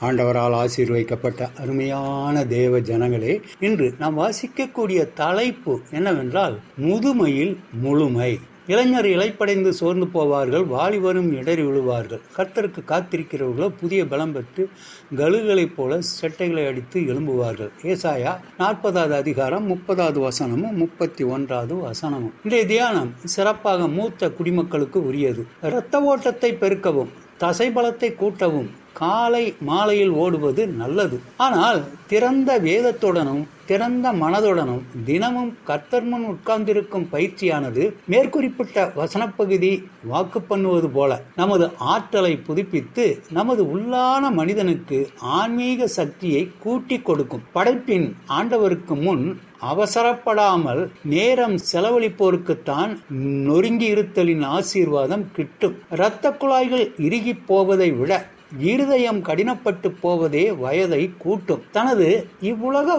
ஆண்டவரால் ஆசீர்வதிக்கப்பட்ட அருமையான தேவ ஜனங்களே, இன்று நாம் வாசிக்கக்கூடிய தலைப்பு என்னவென்றால் முதுமையில் முழுமை. இளைஞர் இளைப்படைந்து சோர்ந்து போவார்கள், வாலிபரும் இடறி விழுவார்கள். கர்த்தருக்கு காத்திருக்கிறவர்களோ புதிய பலம் பெற்று கழுகளைப் போல செட்டைகளை அடித்து எழும்புவார்கள். ஏசாயா 40வது அதிகாரம் 30வது வசனமும் 31வது வசனமும். இன்றைய தியானம் சிறப்பாக மூத்த குடிமக்களுக்கு உரியது. இரத்த ஓட்டத்தை பெருக்கவும் தசைபலத்தை கூட்டவும் காலை மாலையில் ஓடுவது நல்லது. ஆனால் திறந்த வேதத்துடனும் திறந்த மனதுடனும் தினமும் கர்த்தர் முன் உட்கார்ந்திருக்கும் பயிற்சியானது மேற்குறிப்பிட்ட வசனப்பகுதி வாக்கு பண்ணுவது போல நமது ஆற்றலை புதுப்பித்து நமது உள்ளான மனிதனுக்கு ஆன்மீக சக்தியை கூட்டி கொடுக்கும். படைப்பின் ஆண்டவருக்கு முன் அவசரப்படாமல் நேரம் செலவழிப்போருக்குத்தான் நொறுங்கி இருத்தலின் ஆசீர்வாதம் கிட்டும். இரத்த குழாய்கள் இறுகி போவதை விட இருதயம் கடினப்பட்டு போவதே வயதை கூட்டும். தனது இவ்வுலக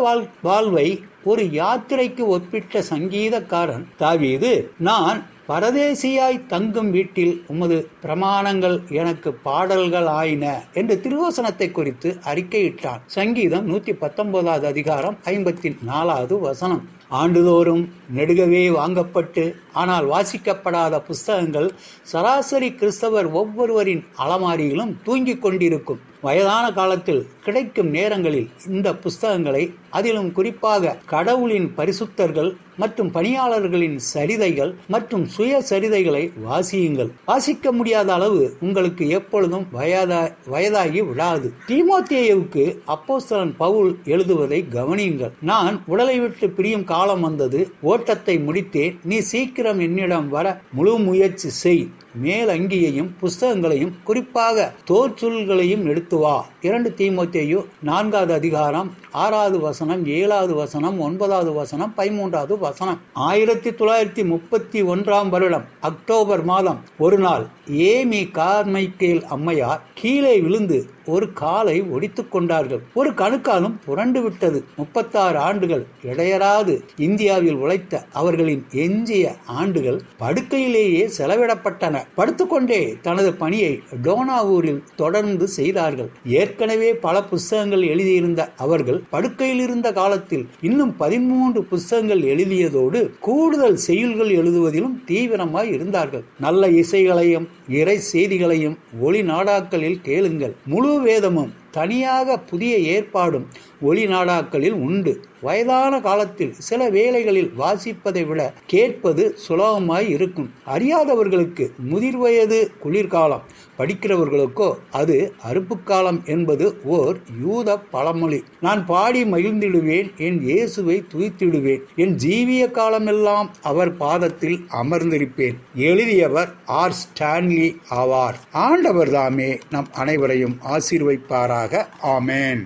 வாழ்வை ஒரு யாத்திரைக்கு ஒப்பிட்ட சங்கீதக்காரன் தாவீது, நான் பரதேசியாய் தங்கும் வீட்டில் உமது பிரமாணங்கள் எனக்கு பாடல்கள் ஆயின என்று திருவசனத்தை குறித்து அறிக்கையிட்டான். சங்கீதம் 119வது அதிகாரம் 54வது வசனம். ஆண்டுதோறும் நெடுகவே வாங்கப்பட்டு ஆனால் வாசிக்கப்படாத புஸ்தகங்கள் சராசரி கிறிஸ்தவர் ஒவ்வொருவரின் அலமாரியிலும் தூங்கிக் கொண்டிருக்கும். வயதான காலத்தில் கிடைக்கும் நேரங்களில் இந்த புஸ்தகங்களை, அதிலும் குறிப்பாக கடவுளின் பரிசுத்தர்கள் மற்றும் பணியாளர்களின் சரிதைகள் மற்றும் சுய சரிதைகளை வாசியுங்கள். வாசிக்க முடியாத அளவு உங்களுக்கு எப்பொழுதும் வயதாகி விடாது. தீமோத்தேயுவுக்கு அப்போஸ்தலன் பவுல் எழுதுவதை கவனியுங்கள். நான் உடலை விட்டு பிரியும் காலம் வந்தது, ஓட்டத்தை முடித்தேன், நீ சீக்கிரம் என்னிடம் வர முழு முயற்சி செய். மேல் அங்கியையும் புஸ்தகங்களையும் குறிப்பாக தோற்சொல்களையும் எடுத்து வா. 2 தீமோத்தேயு 4வது அதிகாரம் 6வது வசனம், 7வது வசனம், 9வது வசனம், 13வது வசனம். 1931 வருடம் அக்டோபர் மாதம் ஒரு நாள் ஏமி கார்மைக்கேல் அம்மையார் கீழே விழுந்து ஒரு காலை ஒடித்து கொண்டார்கள். ஒரு கணுக்காலும் புரண்டு விட்டது. 36 ஆண்டுகள் இடையராது இந்தியாவில் உழைத்த அவர்களின் எஞ்சிய ஆண்டுகள் படுக்கையிலேயே செலவிடப்பட்டன. படுத்துக்கொண்டே தனது பணியை டோனாவூரில் தொடர்ந்து செய்தார்கள். ஏற்கனவே பல புஸ்தகங்கள் எழுதியிருந்த அவர்கள் படுக்கையில் இருந்த காலத்தில் இன்னும் 13 புஸ்தகங்கள் எழுதியதோடு கூடுதல் செய்யுள்கள் எழுதுவதிலும் தீவிரமாய் இருந்தார்கள். நல்ல இசைகளையும் இறை செய்திகளையும் ஒளி நாடாக்களில் கேளுங்கள். முழு வேதமும் தனியாக புதிய ஏற்பாடும் ஒளி நாடாக்களில் உண்டு. வயதான காலத்தில் சில வேளைகளில் வாசிப்பதை விட கேட்பது சுலபமாய் இருக்கும். அறியாதவர்களுக்கு முதிர் வயது குளிர்காலம், படிக்கிறவர்களுக்கோ அது அறுப்புக்காலம் என்பது ஓர் யூத பழமொழி. நான் பாடி மகிழ்ந்திடுவேன், என் இயேசுவை துதித்திடுவேன், என் ஜீவிய காலமெல்லாம் அவர் பாதத்தில் அமர்ந்திருப்பேன். எழுதியவர் ஆர். ஸ்டான்லி ஆவார். ஆண்டவர் தாமே நம் அனைவரையும் ஆசீர்வதிப்பாராக. ஆமேன்.